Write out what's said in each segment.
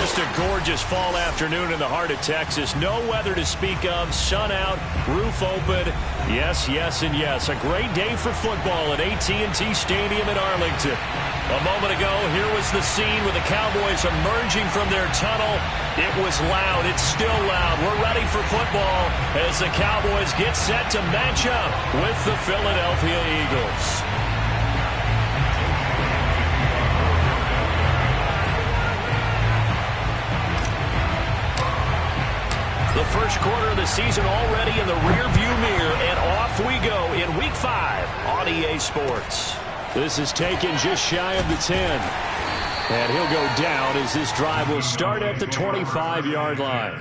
Just a gorgeous fall afternoon in the heart of Texas. No weather to speak of. Sun out, roof open. Yes, yes, and yes. A great day for football at AT&T Stadium in Arlington. A moment ago, here was the scene with the Cowboys emerging from their tunnel. It was loud. It's still loud. We're ready for football as the Cowboys get set to match up with the Philadelphia Eagles. The first quarter of the season already in the rearview mirror, and off we go in Week 5 on EA Sports. This is taken just shy of the 10. And he'll go down as this drive will start at the 25-yard line.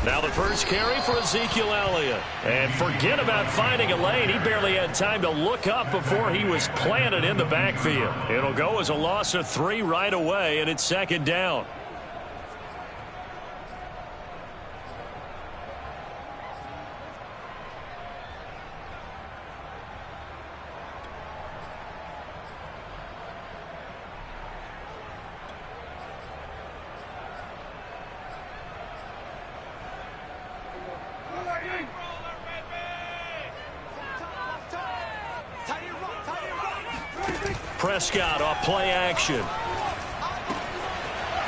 Now the first carry for Ezekiel Elliott. And forget about finding a lane. He barely had time to look up before he was planted in the backfield. It'll go as a loss of 3 right away, and it's second down. Prescott off play action.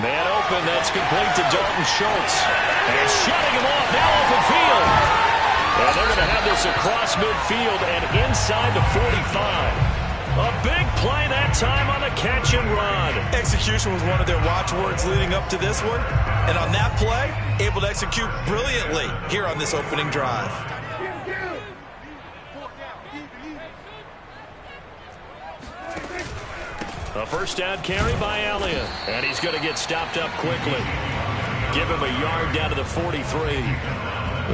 Man open, that's complete to Dalton Schultz. And shutting him off now open field. And they're going to have this across midfield and inside the 45. A big play that time on the catch and run. Execution was one of their watchwords leading up to this one. And on that play, able to execute brilliantly here on this opening drive. A first down carry by Elliott. And he's going to get stopped up quickly. Give him a yard down to the 43.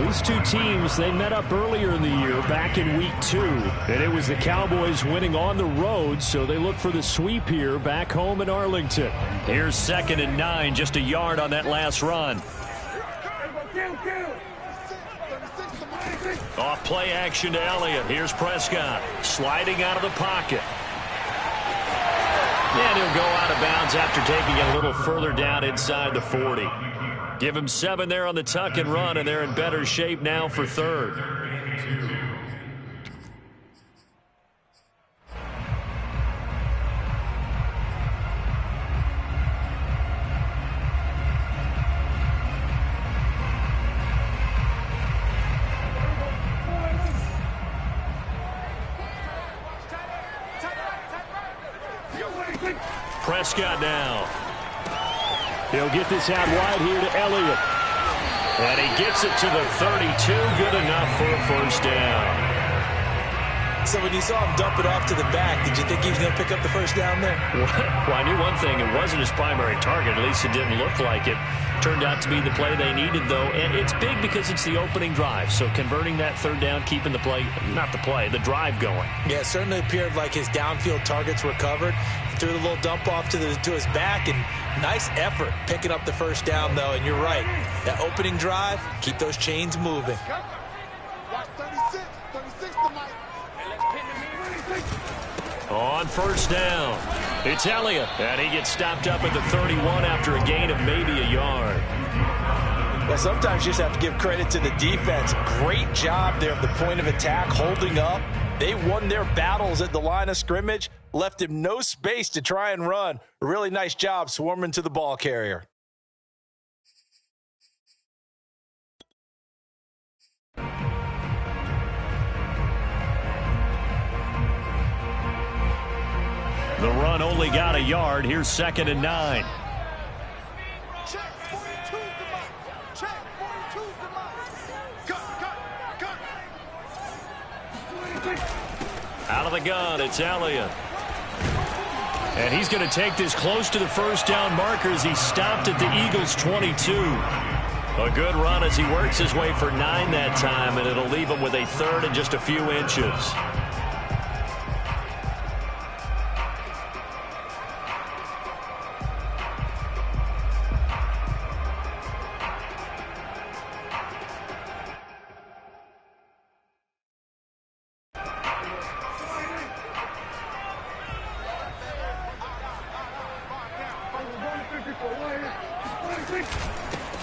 These two teams, they met up earlier in the year back in Week 2. And it was the Cowboys winning on the road, so they look for the sweep here back home in Arlington. Here's 2nd and 9, just a yard on that last run. Off play action to Elliott. Here's Prescott sliding out of the pocket. And he'll go out of bounds after taking it a little further down inside the 40. Give him 7 there on the tuck and run, and they're in better shape now for third. Prescott now. He'll get this out wide here to Elliott. And he gets it to the 32. Good enough for a first down. So when you saw him dump it off to the back, did you think he was going to pick up the first down there? Well, I knew one thing. It wasn't his primary target. At least it didn't look like it. Turned out to be the play they needed, though. And it's big because it's the opening drive. So converting that third down, keeping the play, not the play, the drive going. Yeah, it certainly appeared like his downfield targets were covered. Threw the little dump off to his back, and nice effort picking up the first down, though. And you're right. That opening drive, keep those chains moving. Watch 36 tonight. On first down, it's Elliott, and he gets stopped up at the 31 after a gain of maybe a yard. Well, sometimes you just have to give credit to the defense. Great job there at the point of attack, holding up. They won their battles at the line of scrimmage, left him no space to try and run. A really nice job swarming to the ball carrier. The run only got a yard. Here's 2nd and 9. Check 42's the mark. Check 42's the mark. Cut. Out of the gun, it's Elliott. And he's going to take this close to the first down marker as he stopped at the Eagles' 22. A good run as he works his way for 9 that time, and it'll leave him with a third and just a few inches.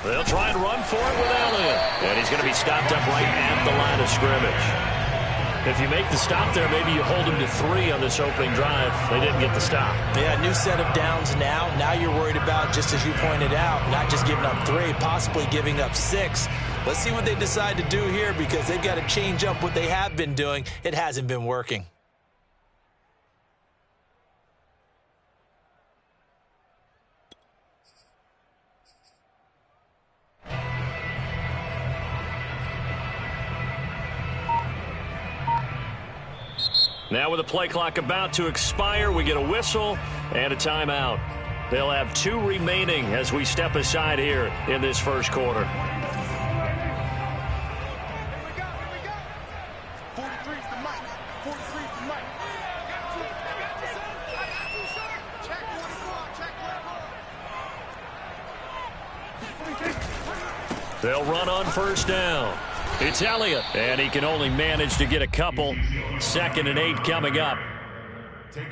They'll try and run for it with Elliott. And he's going to be stopped up right at the line of scrimmage. If you make the stop there, maybe you hold him to 3 on this opening drive. They didn't get the stop. Yeah, new set of downs now. Now you're worried about, just as you pointed out, not just giving up 3, possibly giving up 6. Let's see what they decide to do here, because they've got to change up what they have been doing. It hasn't been working. Now with the play clock about to expire, we get a whistle and a timeout. They'll have 2 remaining as we step aside here in this first quarter. Here we go. 43's the mic. 43's the mic. Check one squad. They'll run on first down. It's Elliott, and he can only manage to get a couple. 2nd and 8 coming up.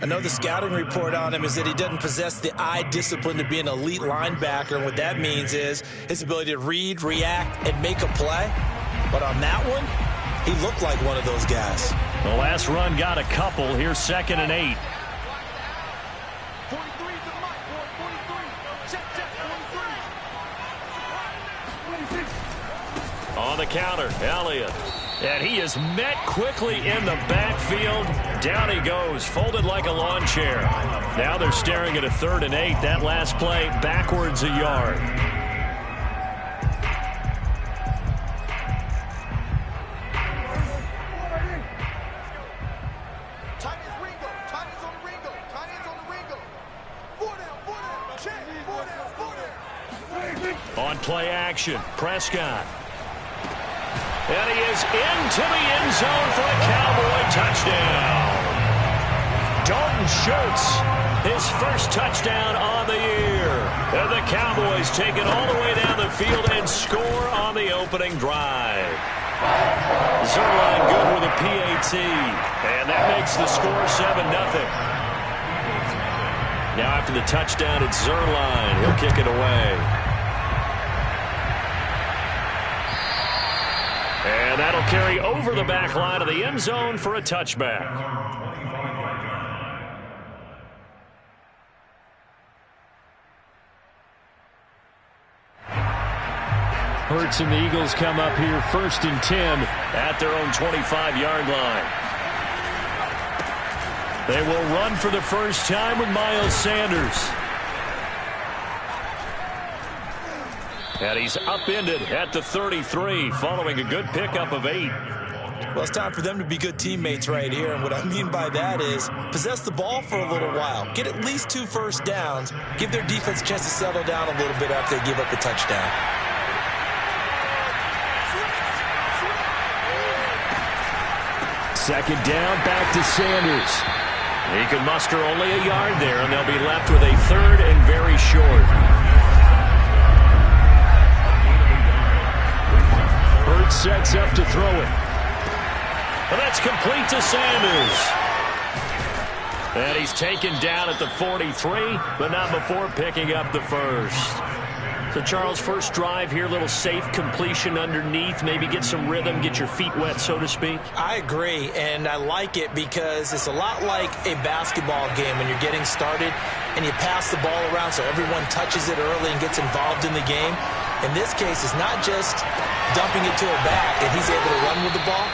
I know the scouting report on him is that he doesn't possess the eye discipline to be an elite linebacker. And what that means is his ability to read, react, and make a play. But on that one, he looked like one of those guys. The last run got a couple. Here's 2nd and 8. 43's the mic, boy. 43. Check, 43. On the counter, Elliott. And he is met quickly in the backfield. Down he goes, folded like a lawn chair. Now they're staring at a 3rd and 8. That last play, backwards a yard. Tight ends Ringo. Tight ends on the Ringo. Tight ends on the Ringo. 4 down. Check. 4 down. On play action, Prescott. And he is into the end zone for a Cowboy touchdown. Dalton Schultz, his first touchdown on the year. And the Cowboys take it all the way down the field and score on the opening drive. Zuerlein good with a PAT. And that makes the score 7-0. Now after the touchdown, it's Zuerlein. He'll kick it away. And that'll carry over the back line of the end zone for a touchback. Hurts and the Eagles come up here 1st and 10 at their own 25-yard line. They will run for the first time with Miles Sanders. And he's upended at the 33 following a good pickup of 8. Well, it's time for them to be good teammates right here. And what I mean by that is possess the ball for a little while. Get at least 2 first downs. Give their defense a chance to settle down a little bit after they give up the touchdown. Second down, back to Sanders. He can muster only a yard there, and they'll be left with a 3rd and very short. Sets up to throw it. And that's complete to Sanders. And he's taken down at the 43, but not before picking up the first. So, Charles, first drive here, little safe completion underneath, maybe get some rhythm, get your feet wet, so to speak. I agree, and I like it because it's a lot like a basketball game when you're getting started and you pass the ball around so everyone touches it early and gets involved in the game. In this case, it's not just dumping it to a back and he's able to run with the ball,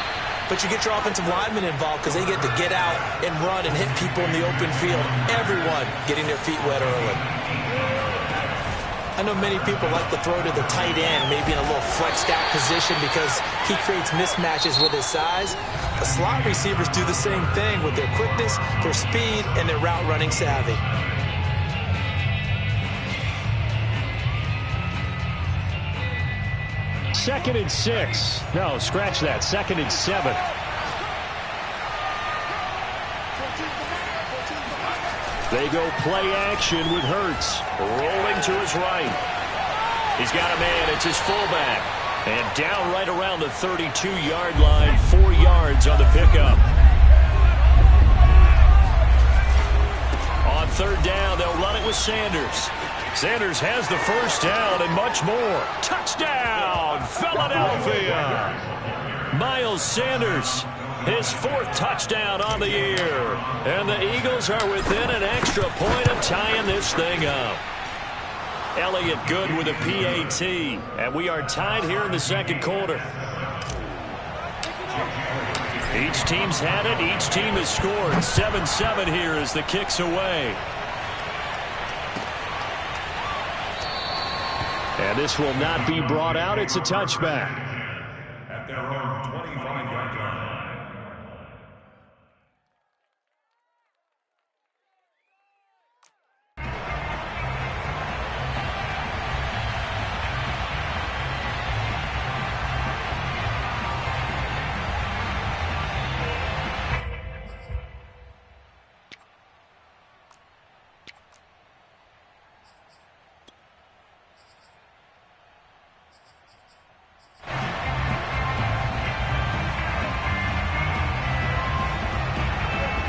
but you get your offensive linemen involved because they get to get out and run and hit people in the open field. Everyone getting their feet wet early. I know many people like to throw to the tight end, maybe in a little flexed out position because he creates mismatches with his size. The slot receivers do the same thing with their quickness, their speed, and their route running savvy. Second and 6. No, scratch that. Second and 7. They go play action with Hurts. Rolling to his right. He's got a man. It's his fullback. And down right around the 32-yard line. 4 yards on the pickup. On third down, they'll run it with Sanders. Sanders has the first down and much more. Touchdown, Philadelphia. Miles Sanders, his 4th touchdown on the year. And the Eagles are within an extra point of tying this thing up. Elliott good with a PAT. And we are tied here in the second quarter. Each team's had it. Each team has scored. 7-7 here as the kick's away. And this will not be brought out. It's a touchback. At their own 25-yard line.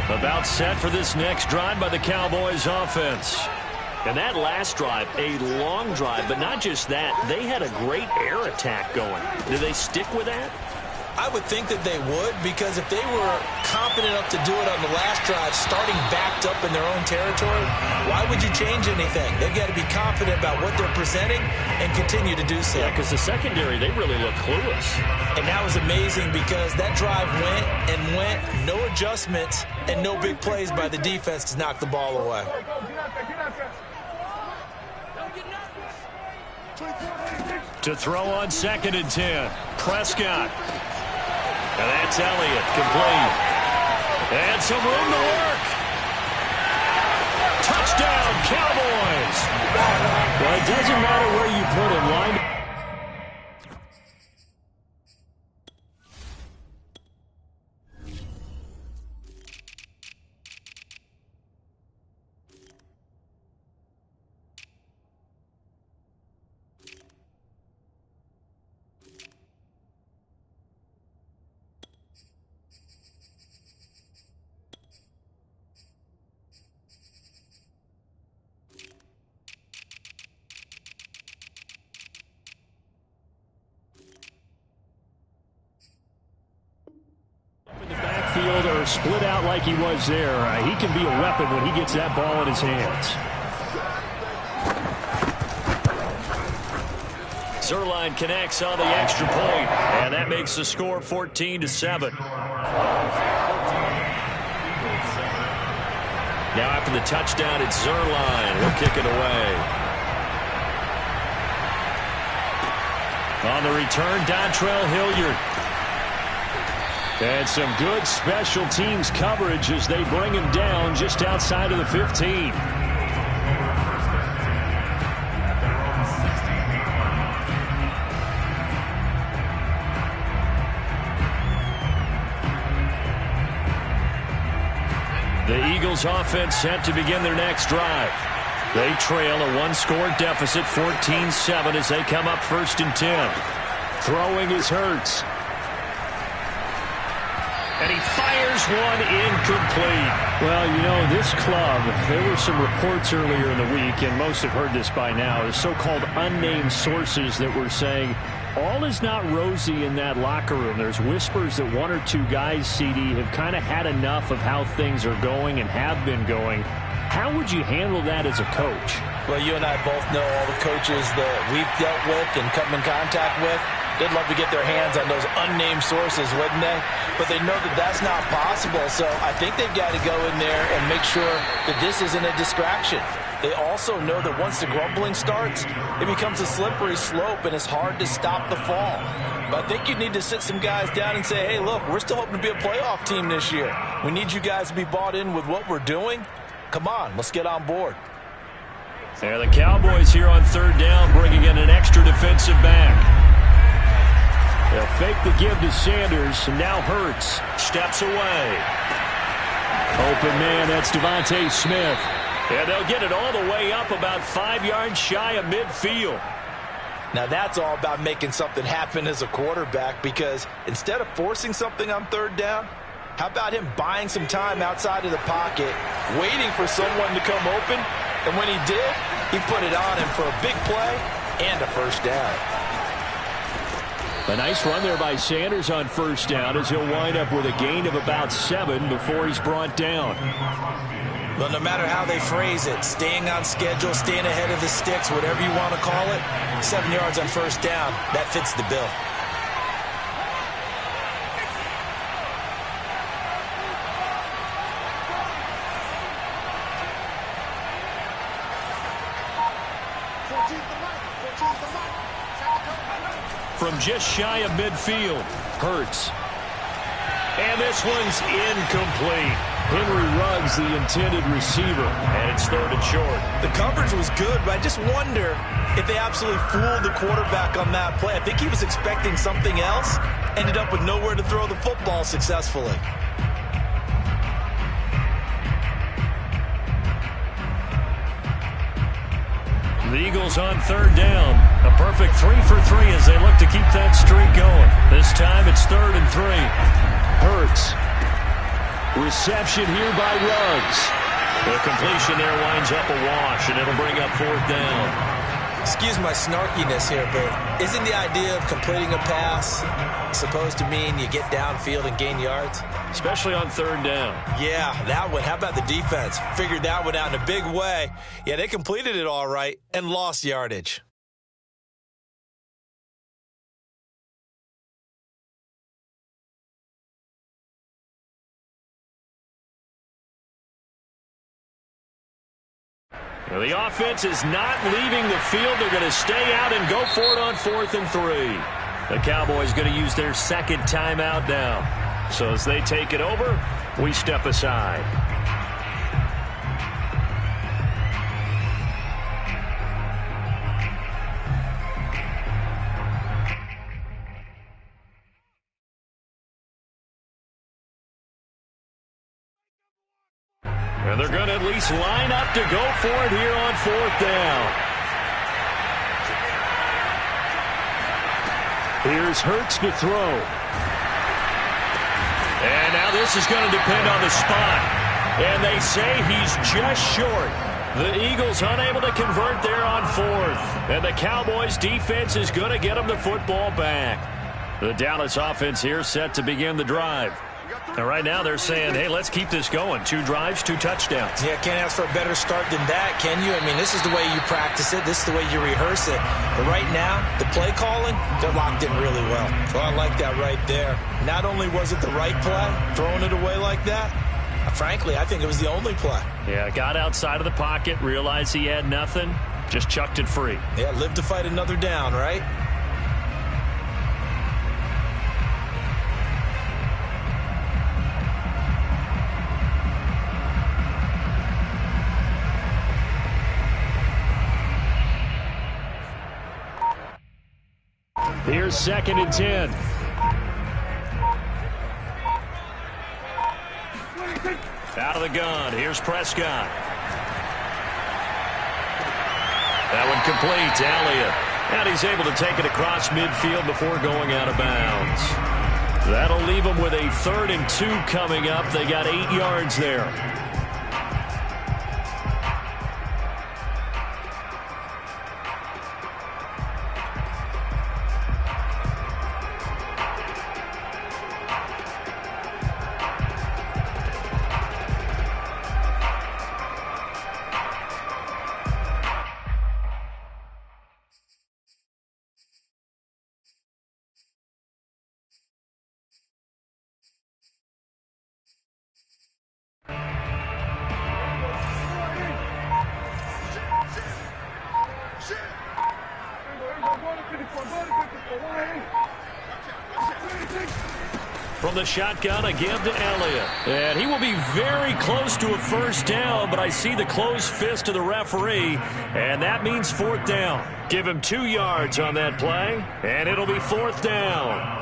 About set for this next drive by the Cowboys offense. And that last drive, a long drive, but not just that. They had a great air attack going. Do they stick with that? I would think that they would, because if they were confident enough to do it on the last drive, starting backed up in their own territory, why would you change anything? They've got to be confident about what they're presenting and continue to do so. Yeah, because the secondary, they really look clueless. And that was amazing because that drive went and went, no adjustments, and no big plays by the defense to knock the ball away. To throw on 2nd and 10, Prescott. And that's Elliott, complete. And some room to work. Touchdown, Cowboys. Well, it doesn't matter where you put him, line. Or split out like he was there. He can be a weapon when he gets that ball in his hands. Zuerlein connects on the extra point, and that makes the score 14-7. Now after the touchdown, it's Zuerlein. He'll kick it away. On the return, Dontrell Hilliard. And some good special teams coverage as they bring him down just outside of the 15. The Eagles offense set to begin their next drive. They trail a one-score deficit, 14-7, as they come up 1st and 10. Throwing is Hurts. And he fires one incomplete. Well, you know, this club, there were some reports earlier in the week, and most have heard this by now, the so-called unnamed sources that were saying all is not rosy in that locker room. There's whispers that 1 or 2 guys, CD, have kind of had enough of how things are going and have been going. How would you handle that as a coach? Well, you and I both know all the coaches that we've dealt with and come in contact with. They'd love to get their hands on those unnamed sources, wouldn't they? But they know that that's not possible, so I think they've got to go in there and make sure that this isn't a distraction. they also know that once the grumbling starts, it becomes a slippery slope and it's hard to stop the fall. But I think you need to sit some guys down and say, hey, look, we're still hoping to be a playoff team this year. We need you guys to be bought in with what we're doing. Come on, let's get on board. Yeah, the Cowboys here on third down, bringing in an extra defensive back. They'll fake the give to Sanders, and now Hurts steps away. Open man, that's Devontae Smith. And they'll get it all the way up about 5 yards shy of midfield. Now that's all about making something happen as a quarterback, because instead of forcing something on third down, how about him buying some time outside of the pocket, waiting for someone to come open, and when he did, he put it on him for a big play and a first down. A nice run there by Sanders on first down as he'll wind up with a gain of about 7 before he's brought down. Well, no matter how they phrase it, staying on schedule, staying ahead of the sticks, whatever you want to call it, 7 yards on first down, that fits the bill. From just shy of midfield, Hurts. And this one's incomplete. Henry Ruggs, the intended receiver, and it's third and short. The coverage was good, but I just wonder if they absolutely fooled the quarterback on that play. I think he was expecting something else, ended up with nowhere to throw the football successfully. The Eagles on third down. A perfect 3 for 3 as they look to keep that streak going. This time it's 3rd and 3. Hurts. Reception here by Ruggs. The completion there winds up a wash, and it'll bring up 4th down. Excuse my snarkiness here, but isn't the idea of completing a pass supposed to mean you get downfield and gain yards? Especially on third down. Yeah, that one. How about the defense? Figured that one out in a big way. Yeah, they completed it all right and lost yardage. Well, the offense is not leaving the field. They're going to stay out and go for it on 4th and 3. The Cowboys going to use their second timeout now. So as they take it over, we step aside. And they're going to at least line up to go for it here on 4th down. Here's Hurts to throw. And now this is going to depend on the spot. And they say he's just short. The Eagles unable to convert there on 4th. And the Cowboys defense is going to get them the football back. The Dallas offense here set to begin the drive. And right now they're saying, hey, let's keep this going. 2 drives, 2 touchdowns. Yeah, can't ask for a better start than that, can you? I mean, this is the way you practice it. This is the way you rehearse it. But right now, the play calling, they're locked in really well. Well, I like that right there. Not only was it the right play, throwing it away like that, frankly, I think it was the only play. Yeah, got outside of the pocket, realized he had nothing, just chucked it free. Yeah, live to fight another down, right? Here's 2nd and 10. Out of the gun. Here's Prescott. That one complete. Elliott. And he's able to take it across midfield before going out of bounds. That'll leave them with a 3rd and 2 coming up. They got 8 yards there. From the shotgun, a give to Elliott. And he will be very close to a first down, but I see the closed fist of the referee, and that means fourth down. Give him 2 yards on that play, and it'll be fourth down.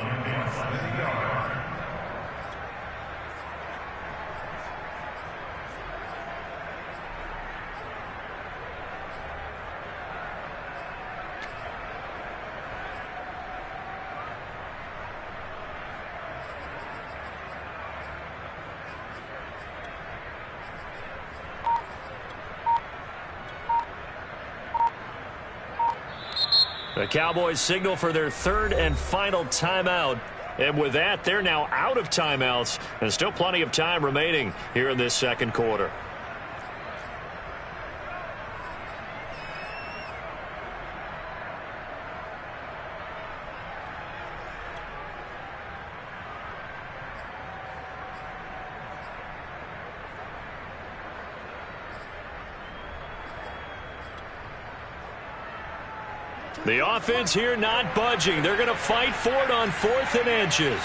The Cowboys signal for their third and final timeout. And with that, they're now out of timeouts. And still plenty of time remaining here in this second quarter. The offense here not budging. They're going to fight for it on 4th and inches.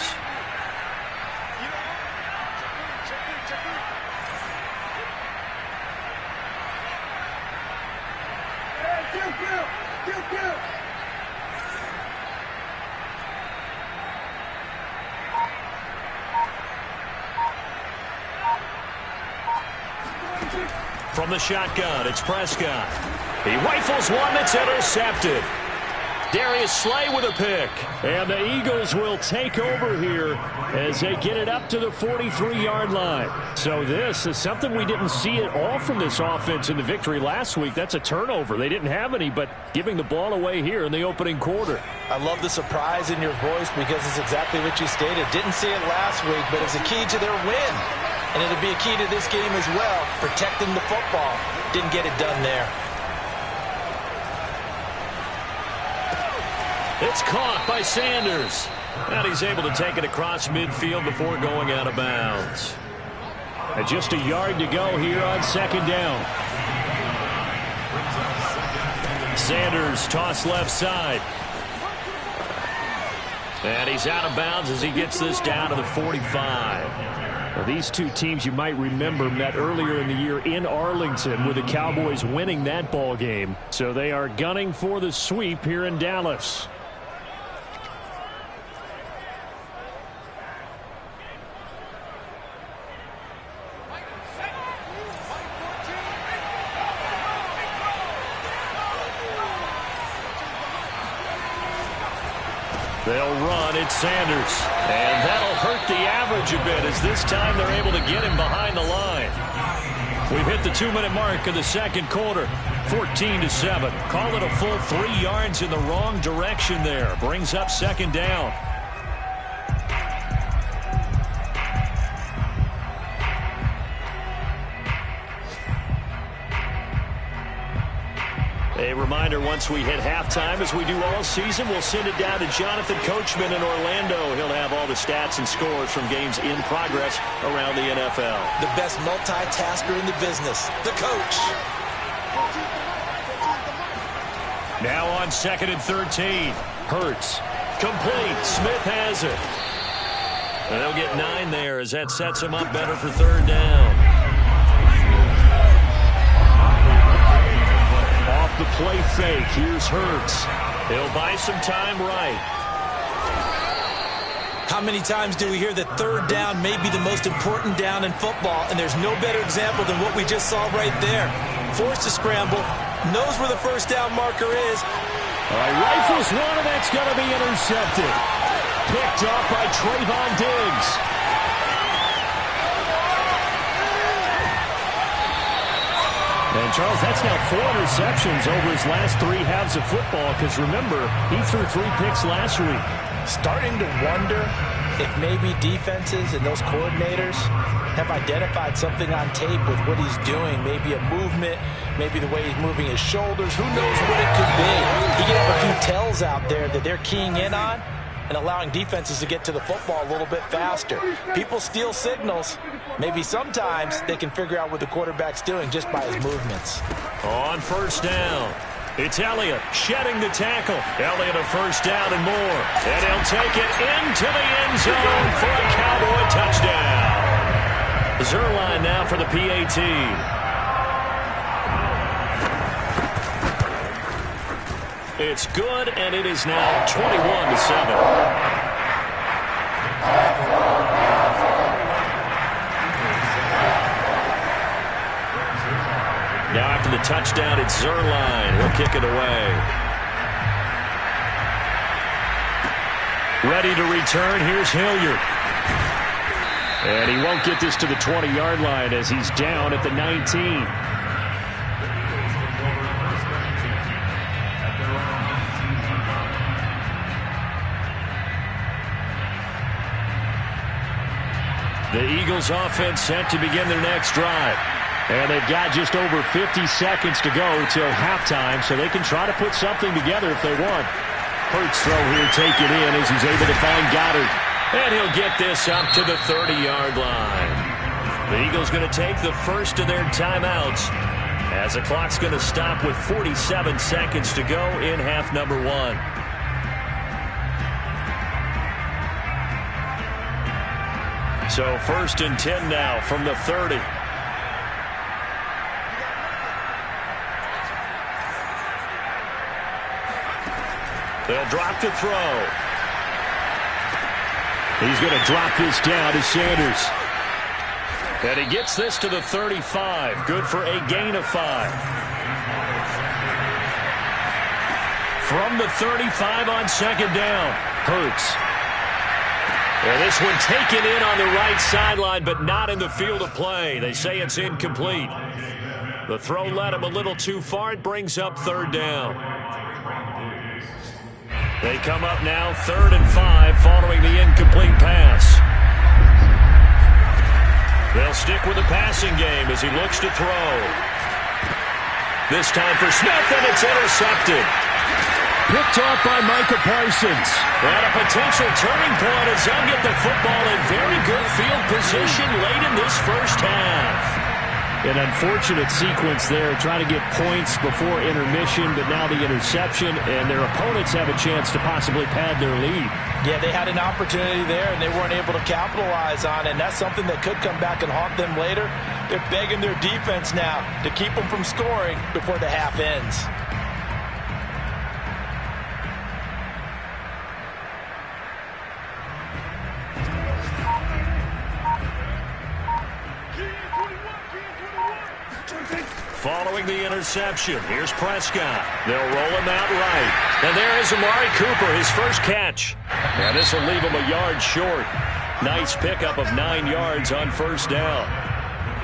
From the shotgun, it's Prescott. He rifles one that's intercepted. Darius Slay with a pick. And the Eagles will take over here as they get it up to the 43-yard line. So this is something we didn't see at all from this offense in the victory last week. That's a turnover. They didn't have any, but giving the ball away here in the opening quarter. I love the surprise in your voice because it's exactly what you stated. Didn't see it last week, but it's a key to their win. And it'll be a key to this game as well, protecting the football. Didn't get it done there. It's caught by Sanders. And he's able to take it across midfield before going out of bounds. And just a yard to go here on second down. Sanders toss left side. And he's out of bounds as he gets this down to the 45. Now, these two teams you might remember met earlier in the year in Arlington with the Cowboys winning that ball game. So they are gunning for the sweep here in Dallas. They'll run. It's Sanders. And that'll hurt the average a bit as this time they're able to get him behind the line. We've hit the 2-minute mark of the second quarter. 14-7. Call it a full 3 yards in the wrong direction there. Brings up second down. A reminder, once we hit halftime, as we do all season, we'll send it down to Jonathan Coachman in Orlando. He'll have all the stats and scores from games in progress around the NFL. The best multitasker in the business, the coach. Now on 2nd and 13. Hurts. Complete. Smith has it. And they'll get 9 there as that sets him up better for third down. The play fake. Here's Hurts. He'll buy some time right. How many times do we hear that third down may be the most important down in football, and there's no better example than what we just saw right there. Forced to scramble, knows where the first down marker is. All right, rifles one, and that's going to be intercepted. Picked off by Trayvon Diggs. And, Charles, that's now 4 interceptions over his last 3 halves of football because, remember, he threw 3 picks last week. Starting to wonder if maybe defenses and those coordinators have identified something on tape with what he's doing. Maybe a movement, maybe the way he's moving his shoulders. Who knows what it could be? He could have a few tells out there that they're keying in on and allowing defenses to get to the football a little bit faster. People steal signals. Maybe sometimes they can figure out what the quarterback's doing just by his movements. On first down. It's Elliott shedding the tackle. Elliott a first down and more. And he'll take it into the end zone for a Cowboy touchdown. Zuerlein now for the PAT. It's good, and it is now 21-7. Now after the touchdown, it's Zuerlein. He'll kick it away. Ready to return. Here's Hilliard. And he won't get this to the 20-yard line as he's down at the 19. The Eagles offense set to begin their next drive. And they've got just over 50 seconds to go till halftime, so they can try to put something together if they want. Hurts throw here taken in as he's able to find Goddard. And he'll get this up to the 30-yard line. The Eagles going to take the first of their timeouts as the clock's going to stop with 47 seconds to go in half number 1. So first and 10 now from the 30. They'll drop the throw. He's going to drop this down to Sanders. And he gets this to the 35. Good for a gain of 5. From the 35 on second down, Hurts. And this one taken in on the right sideline, but not in the field of play. They say it's incomplete. The throw led him a little too far. It brings up third down. They come up now 3rd and 5 following the incomplete pass. They'll stick with the passing game as he looks to throw. This time for Smith, and it's intercepted. Picked off by Micah Parsons. And a potential turning point as they'll get the football in very good field position late in this first half. An unfortunate sequence there, trying to get points before intermission, but now the interception, and their opponents have a chance to possibly pad their lead. Yeah, they had an opportunity there, and they weren't able to capitalize on it, and that's something that could come back and haunt them later. They're begging their defense now to keep them from scoring before the half ends. Following the interception, here's Prescott. They'll roll him out right. And there is Amari Cooper, his first catch. And this will leave him a yard short. Nice pickup of 9 yards on first down.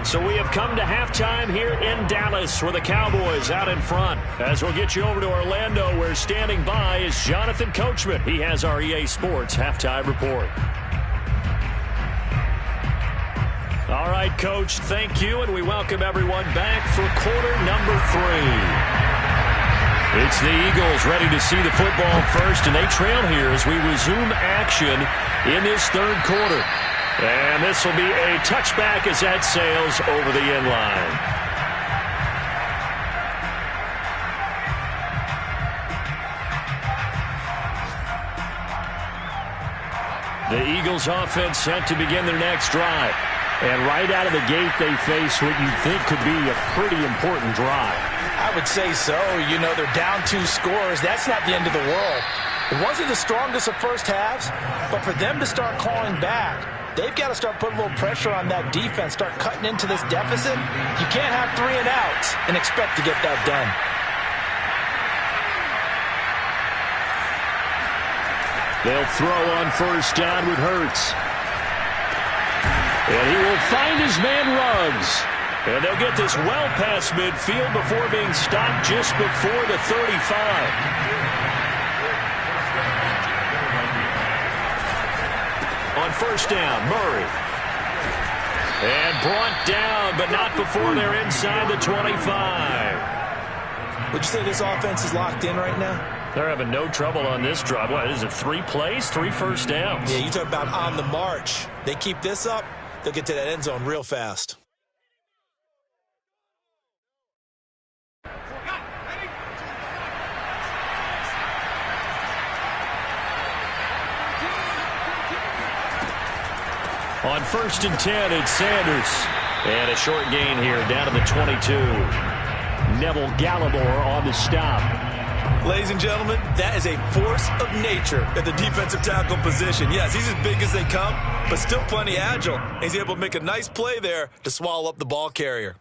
So we have come to halftime here in Dallas where the Cowboys out in front. As we'll get you over to Orlando where standing by is Jonathan Coachman. He has our EA Sports halftime report. All right, Coach, thank you, and we welcome everyone back for quarter number 3. It's the Eagles ready to see the football first, and they trail here as we resume action in this third quarter. And this will be a touchback as that sails over the end line. The Eagles offense set to begin their next drive. And right out of the gate, they face what you think could be a pretty important drive. I would say so. You know, they're down 2 scores. That's not the end of the world. It wasn't the strongest of first halves, but for them to start calling back, they've got to start putting a little pressure on that defense, start cutting into this deficit. You can't have 3 and outs and expect to get that done. They'll throw on first down with Hurts. And he will find his man Ruggs. And they'll get this well past midfield before being stopped just before the 35. On first down, Murray. And brought down, but not before they're inside the 25. Would you say this offense is locked in right now? They're having no trouble on this drive. What is it, 3 plays, 3 first downs? Yeah, you talk about on the march. They keep this up, they'll get to that end zone real fast. On 1st and 10, it's Sanders. And a short gain here down to the 22. Neville Gallimore on the stop. Ladies and gentlemen, that is a force of nature at the defensive tackle position. Yes, he's as big as they come, but still plenty agile. He's able to make a nice play there to swallow up the ball carrier.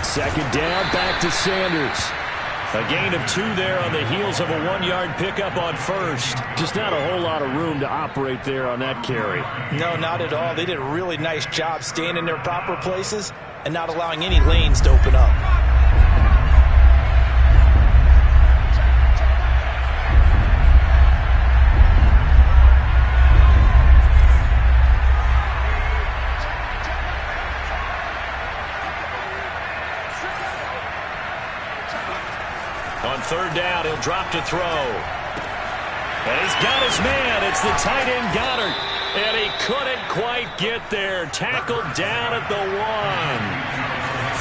Second down, back to Sanders. A gain of 2 there on the heels of a 1-yard pickup on 1st. Just not a whole lot of room to operate there on that carry. No, not at all. They did a really nice job staying in their proper places and not allowing any lanes to open up. On 3rd down, he'll drop to throw. And he's got his man. It's the tight end Goddard. And he couldn't quite get there. Tackled down at the 1.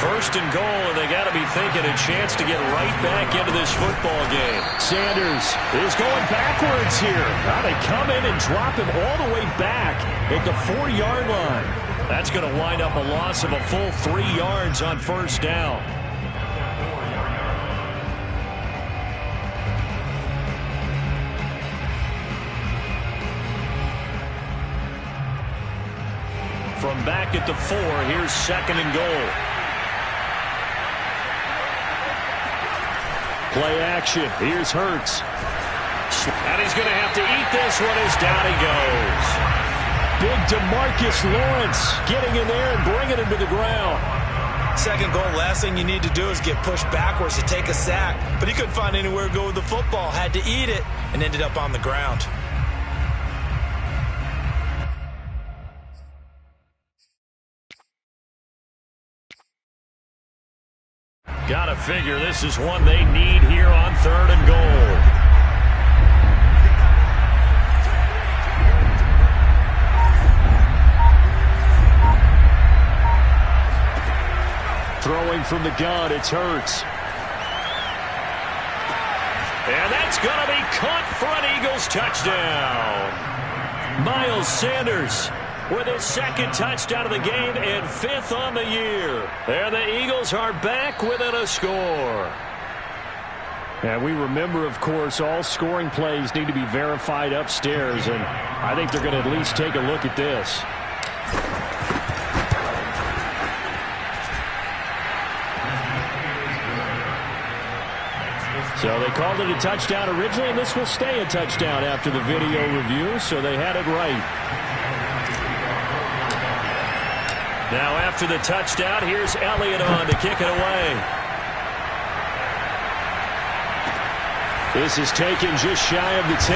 1st and goal, and they got to be thinking a chance to get right back into this football game. Sanders is going backwards here. Now they come in and drop him all the way back at the 4-yard line. That's going to wind up a loss of a full 3 yards on 1st down. From back at the 4, here's 2nd and goal. Play action. Here's Hurts. And he's going to have to eat this one as down he goes. Big DeMarcus Lawrence getting in there and bringing him to the ground. 2nd goal, last thing you need to do is get pushed backwards to take a sack. But he couldn't find anywhere to go with the football. Had to eat it and ended up on the ground. Gotta figure this is one they need here on 3rd and goal. Throwing from the gun, it's Hurts. And that's gonna be caught for an Eagles touchdown. Miles Sanders with his 2nd touchdown of the game and 5th on the year. And the Eagles are back within a score. And we remember, of course, all scoring plays need to be verified upstairs, and I think they're going to at least take a look at this. So they called it a touchdown originally, and this will stay a touchdown after the video review, so they had it right. Now after the touchdown, here's Elliott on to kick it away. This is taken just shy of the 10.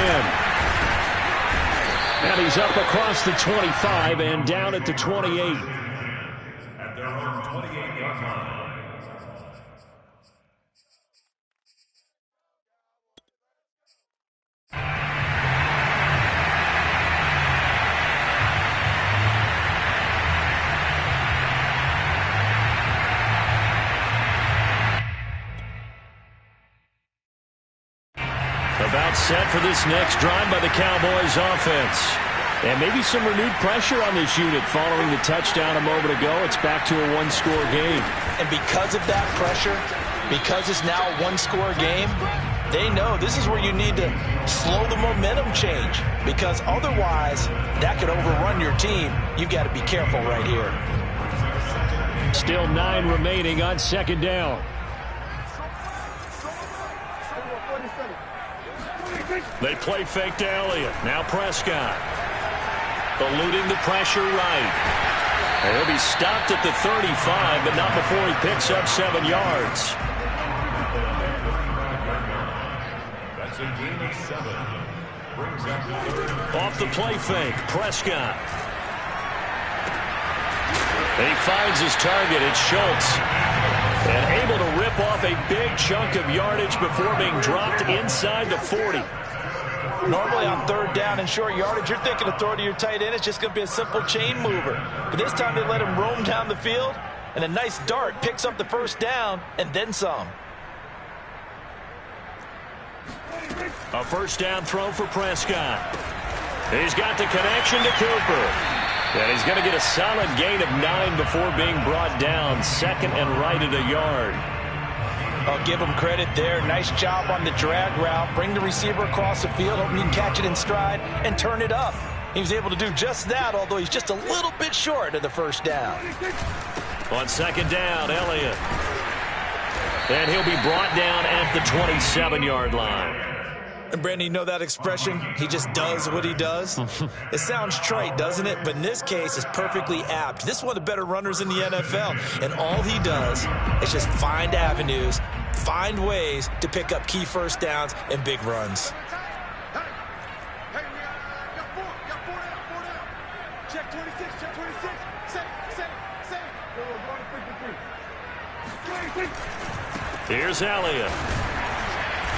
And he's up across the 25 and down at the 28. At their own 28-yard line. About set for this next drive by the Cowboys offense. And maybe some renewed pressure on this unit following the touchdown a moment ago. It's back to a 1-score game. And because of that pressure, because it's now a 1-score game, they know this is where you need to slow the momentum change. Because otherwise, that could overrun your team. You've got to be careful right here. Still 9 remaining on 2nd down. They play fake to Elliott. Now Prescott. Eluding the pressure right. And he'll be stopped at the 35, but not before he picks up 7 yards. That's a gain of 7. Brings up third. Off the play fake, Prescott. He finds his target. It's Schultz. And able to rip off a big chunk of yardage before being dropped inside the 40. Normally on third down and short yardage, you're thinking of throw to your tight end. It's just going to be a simple chain mover. But this time they let him roam down the field, and a nice dart picks up the first down and then some. A first down throw for Prescott. He's got the connection to Cooper. And he's going to get a solid gain of 9 before being brought down. Second and right at a yard. I'll give him credit there. Nice job on the drag route. Bring the receiver across the field, hoping he can catch it in stride and turn it up. He was able to do just that, although he's just a little bit short of the first down. On second down, Elliott. And he'll be brought down at the 27-yard line. And Brandon, you know that expression? He just does what he does. It sounds trite, doesn't it? But in this case, it's perfectly apt. This is one of the better runners in the NFL. And all he does is just find avenues, find ways to pick up key first downs and big runs. Hey, got four down. Check 26, Say. Go on 3. Here's Elliott.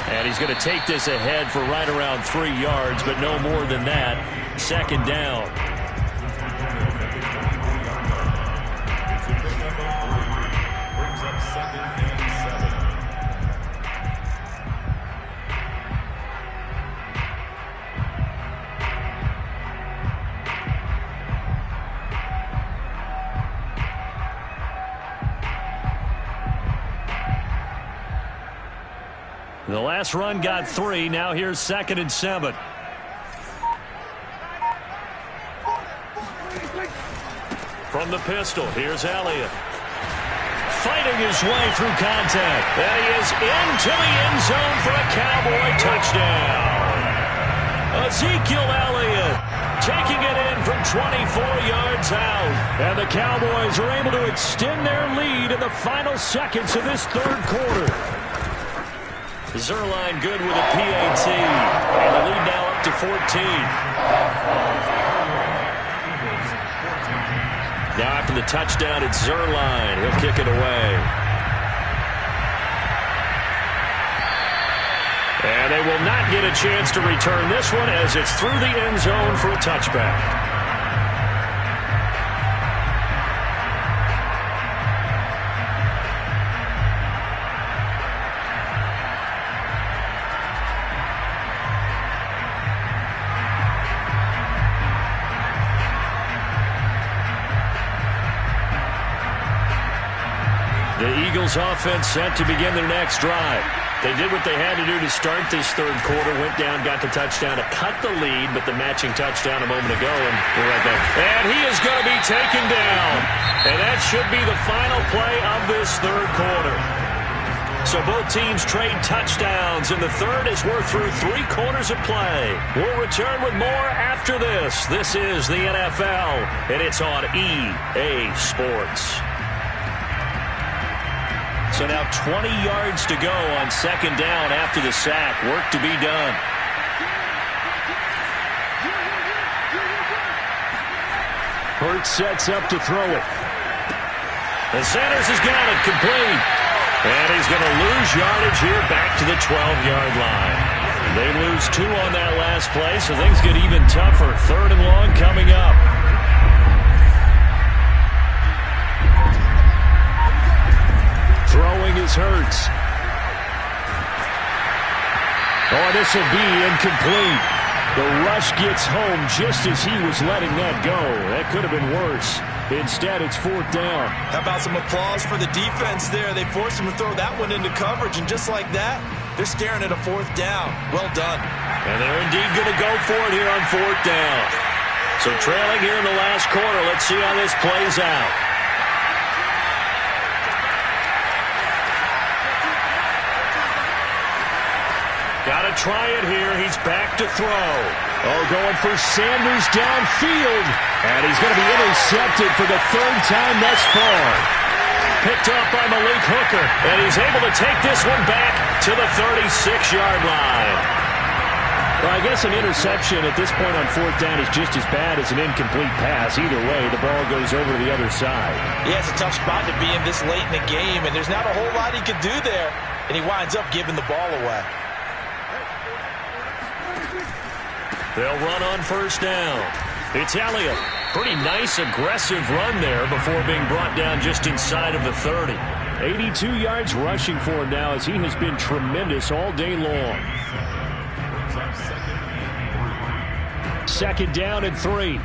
And he's going to take this ahead for right around 3 yards, but no more than that. Second down. Brings up 2nd and 7. The last run got 3. Now here's 2nd and 7. From the pistol, here's Elliott. Fighting his way through contact. And he is into the end zone for a Cowboy touchdown. Ezekiel Elliott taking it in from 24 yards out. And the Cowboys are able to extend their lead in the final seconds of this third quarter. Zuerlein good with a PAT. And the lead now up to 14. Now after the touchdown, it's Zuerlein. He'll kick it away. And they will not get a chance to return this one as it's through the end zone for a touchback. The Eagles offense set to begin their next drive. They did what they had to do to start this third quarter. Went down, got the touchdown to cut the lead, but the matching touchdown a moment ago, and we're right back. And he is going to be taken down. And that should be the final play of this third quarter. So both teams trade touchdowns, and the third as we're through 3 quarters of play. We'll return with more after this. This is the NFL, and it's on EA Sports. So now 20 yards to go on second down after the sack. Work to be done. Hurts sets up to throw it. And Sanders has got it complete. And he's going to lose yardage here back to the 12-yard line. They lose 2 on that last play, so things get even tougher. Third and long coming up. Throwing is Hurts. Oh, this will be incomplete. The rush gets home just as he was letting that go. That could have been worse. Instead, it's 4th down. How about some applause for the defense there? They forced him to throw that one into coverage, and just like that, they're staring at a 4th down. Well done. And they're indeed going to go for it here on 4th down. So trailing here in the last quarter, let's see how this plays out. Got to try it here. He's back to throw. Oh, going for Sanders downfield. And he's going to be intercepted for the 3rd time thus far. Picked up by Malik Hooker. And he's able to take this one back to the 36-yard line. Well, I guess an interception at this point on 4th down is just as bad as an incomplete pass. Either way, the ball goes over to the other side. Yeah, it's a tough spot to be in this late in the game, and there's not a whole lot he could do there. And he winds up giving the ball away. They'll run on first down. It's Elliott. Pretty nice, aggressive run there before being brought down just inside of the 30. 82 yards rushing for him now as he has been tremendous all day long. Second down and 3.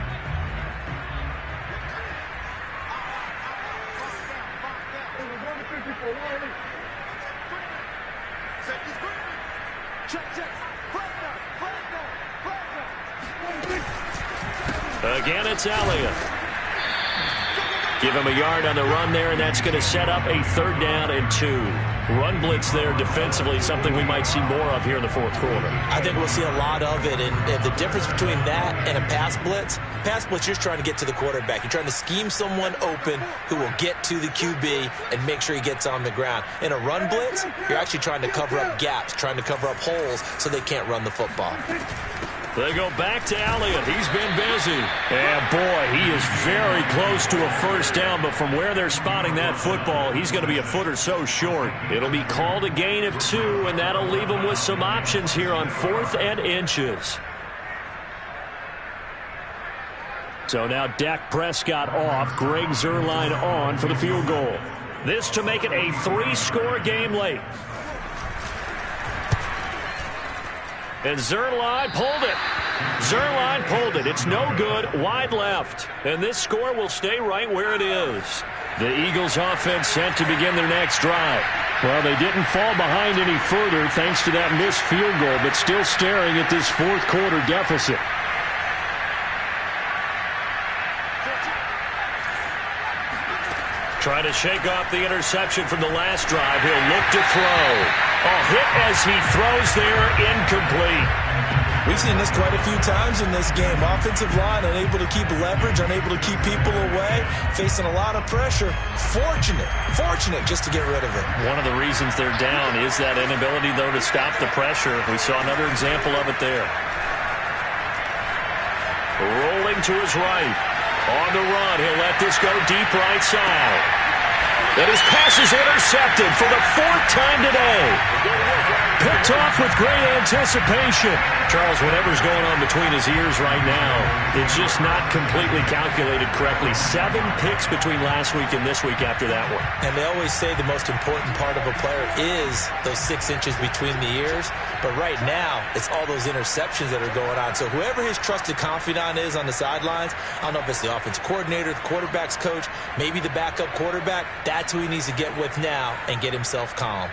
Again, it's Elliott. Give him a yard on the run there, and that's going to set up a third down and 2. Run blitz there defensively, something we might see more of here in the fourth quarter. I think we'll see a lot of it, and the difference between that and a pass blitz, you're just trying to get to the quarterback. You're trying to scheme someone open who will get to the QB and make sure he gets on the ground. In a run blitz, you're actually trying to cover up gaps, trying to cover up holes so they can't run the football. They go back to Elliott. He's been busy. And, boy, he is very close to a first down, but from where they're spotting that football, he's going to be a foot or so short. It'll be called a gain of 2, and that'll leave him with some options here on 4th and inches. So now Dak Prescott off, Greg Zuerlein on for the field goal. This to make it a 3-score game late. And Zuerlein pulled it. Zuerlein pulled it. It's no good. Wide left. And this score will stay right where it is. The Eagles offense set to begin their next drive. Well, they didn't fall behind any further thanks to that missed field goal, but still staring at this fourth quarter deficit. Trying to shake off the interception from the last drive. He'll look to throw. A hit as he throws there, incomplete. We've seen this quite a few times in this game. Offensive line unable to keep leverage, unable to keep people away, facing a lot of pressure. Fortunate just to get rid of it. One of the reasons they're down is that inability, though, to stop the pressure. We saw another example of it there. Rolling to his right. On the run, he'll let this go deep right side. And his pass is intercepted for the 4th time today. Picked off with great anticipation. Charles, whatever's going on between his ears right now, it's just not completely calculated correctly. 7 picks between last week and this week after that one. And they always say the most important part of a player is those 6 inches between the ears. But right now, it's all those interceptions that are going on. So whoever his trusted confidant is on the sidelines, I don't know if it's the offensive coordinator, the quarterback's coach, maybe the backup quarterback, that's who he needs to get with now and get himself calm.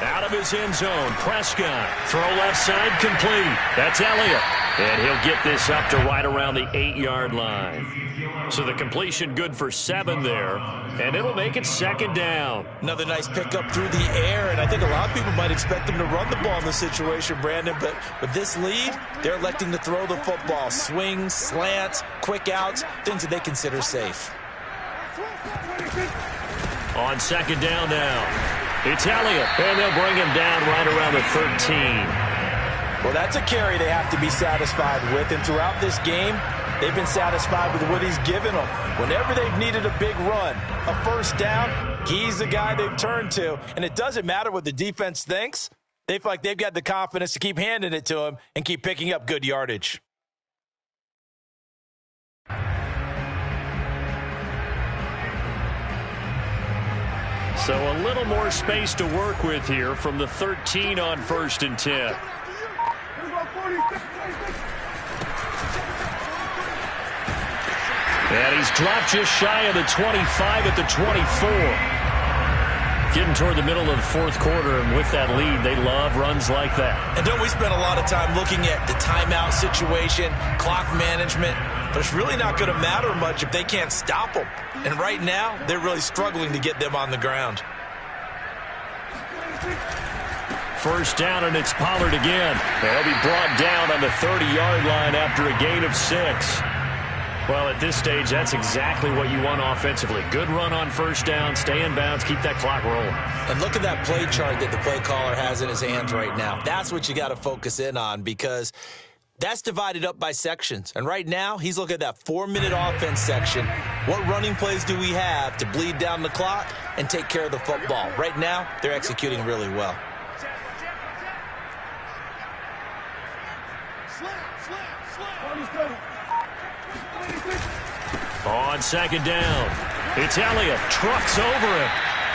Out of his end zone, Prescott. Throw left side complete. That's Elliott. And he'll get this up to right around the 8-yard line. So the completion good for 7 there. And it'll make it 2nd down. Another nice pickup through the air. And I think a lot of people might expect him to run the ball in this situation, Brandon. But with this lead, they're electing to throw the football. Swings, slants, quick outs, things that they consider safe. On 2nd down now. It's Elliott, and they'll bring him down right around the 13. Well, that's a carry they have to be satisfied with, and throughout this game, they've been satisfied with what he's given them. Whenever they've needed a big run, a first down, he's the guy they've turned to, and it doesn't matter what the defense thinks. They feel like they've got the confidence to keep handing it to him and keep picking up good yardage. So a little more space to work with here from the 13 on 1st and 10. And he's dropped just shy of the 25 at the 24. Getting toward the middle of the fourth quarter, and with that lead, they love runs like that. And don't we spend a lot of time looking at the timeout situation, clock management, but it's really not going to matter much if they can't stop them. And right now, they're really struggling to get them on the ground. First down, and it's Pollard again. They'll be brought down on the 30-yard line after a gain of 6. Well, at this stage, that's exactly what you want offensively. Good run on first down, stay in bounds, keep that clock rolling. And look at that play chart that the play caller has in his hands right now. That's what you got to focus in on, because That's divided up by sections. And right now, he's looking at that 4-minute offense section. What running plays do we have to bleed down the clock and take care of the football? Right now, they're executing really well. On second down, it's Elliott. Trucks over him.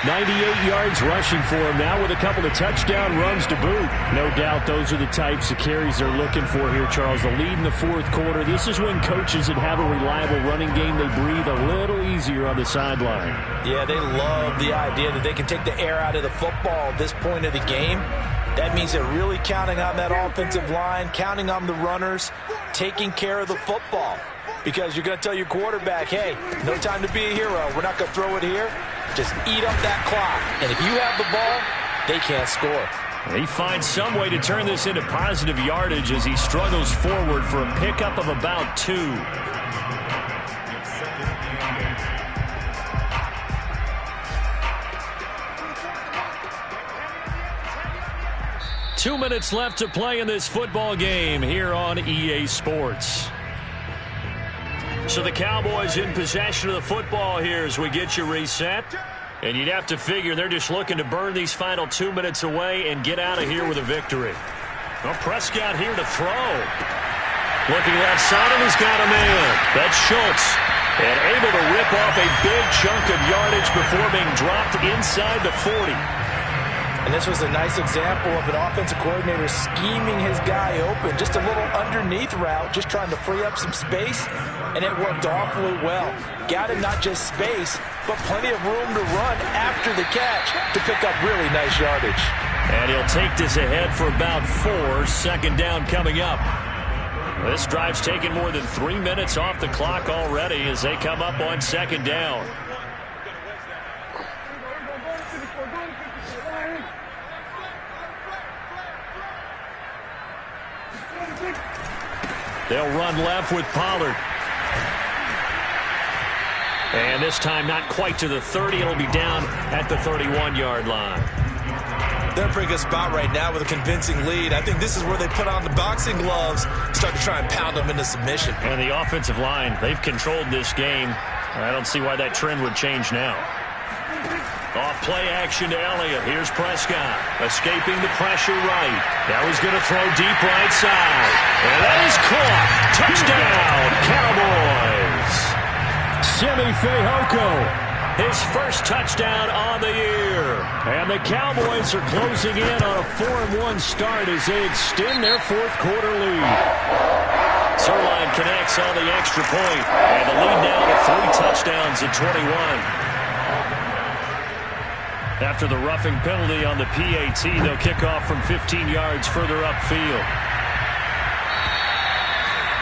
98 yards rushing for him now with a couple of touchdown runs to boot. No doubt those are the types of carries they're looking for here, Charles. The lead in the fourth quarter. This is when coaches that have a reliable running game, they breathe a little easier on the sideline. Yeah, they love the idea that they can take the air out of the football at this point of the game. That means they're really counting on that offensive line, counting on the runners, taking care of the football. Because you're going to tell your quarterback, hey, no time to be a hero. We're not going to throw it here. Just eat up that clock. And if you have the ball, they can't score. He finds some way to turn this into positive yardage as he struggles forward for a pickup of about 2. 2 minutes left to play in this football game here on EA Sports. So the Cowboys in possession of the football here as we get you reset. And you'd have to figure they're just looking to burn these final 2 minutes away and get out of here with a victory. Well, Prescott here to throw. Looking left side, and he's got a man. That's Schultz. And able to rip off a big chunk of yardage before being dropped inside the 40. And this was a nice example of an offensive coordinator scheming his guy open. Just a little underneath route, just trying to free up some space, and it worked awfully well. Got him not just space, but plenty of room to run after the catch to pick up really nice yardage. And he'll take this ahead for about 4. Second down coming up. This drive's taken more than 3 minutes off the clock already as they come up on second down. They'll run left with Pollard. And this time not quite to the 30. It'll be down at the 31-yard line. They're in a pretty good spot right now with a convincing lead. I think this is where they put on the boxing gloves, start to try and pound them into submission. And the offensive line, they've controlled this game. I don't see why that trend would change now. Off play action to Elliott. Here's Prescott. Escaping the pressure right. Now he's going to throw deep right side. And that is caught. Touchdown, Cowboys. Simi Fehoko, his first touchdown on the year. And the Cowboys are closing in on a 4-1 start as they extend their fourth quarter lead. Zuerlein connects on the extra point. And the lead now to 3 touchdowns at 21. After the roughing penalty on the PAT, they'll kick off from 15 yards further upfield.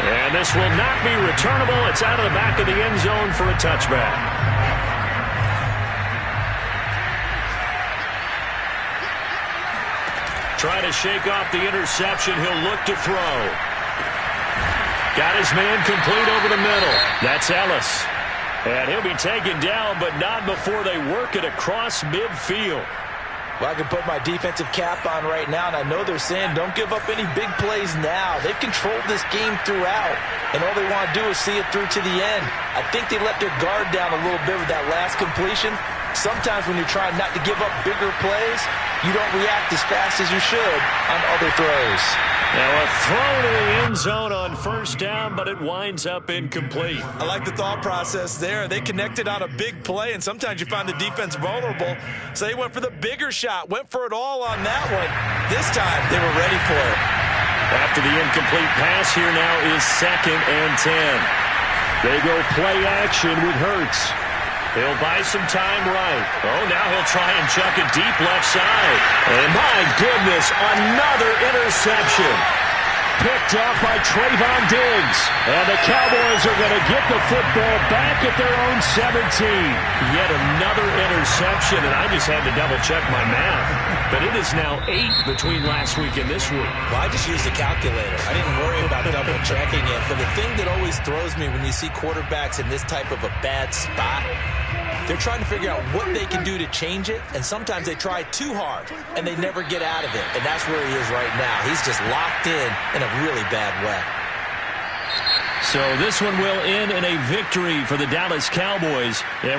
And this will not be returnable. It's out of the back of the end zone for a touchback. Try to shake off the interception. He'll look to throw. Got his man complete over the middle. That's Ellis. And he'll be taken down, but not before they work it across midfield. Well, I can put my defensive cap on right now, and I know they're saying don't give up any big plays now. They've controlled this game throughout, and all they want to do is see it through to the end. I think they let their guard down a little bit with that last completion. Sometimes when you're trying not to give up bigger plays, you don't react as fast as you should on other throws. Now a throw to the end zone on first down, but it winds up incomplete. I like the thought process there. They connected on a big play, and sometimes you find the defense vulnerable. So they went for the bigger shot, went for it all on that one. This time, they were ready for it. After the incomplete pass, here now is 2nd and 10. They go play action with Hurts. He'll buy some time right. Oh, now he'll try and chuck it deep left side. And my goodness, another interception. Picked up by Trayvon Diggs. And the Cowboys are going to get the football back at their own 17. Yet another interception, and I just had to double-check my math. But it is now 8 between last week and this week. Well, I just used a calculator. I didn't worry about double-checking it. But the thing that always throws me when you see quarterbacks in this type of a bad spot, They're trying to figure out what they can do to change it, and sometimes they try too hard, and they never get out of it. And that's where he is right now. He's just locked in a really bad way. So this one will end in a victory for the Dallas Cowboys.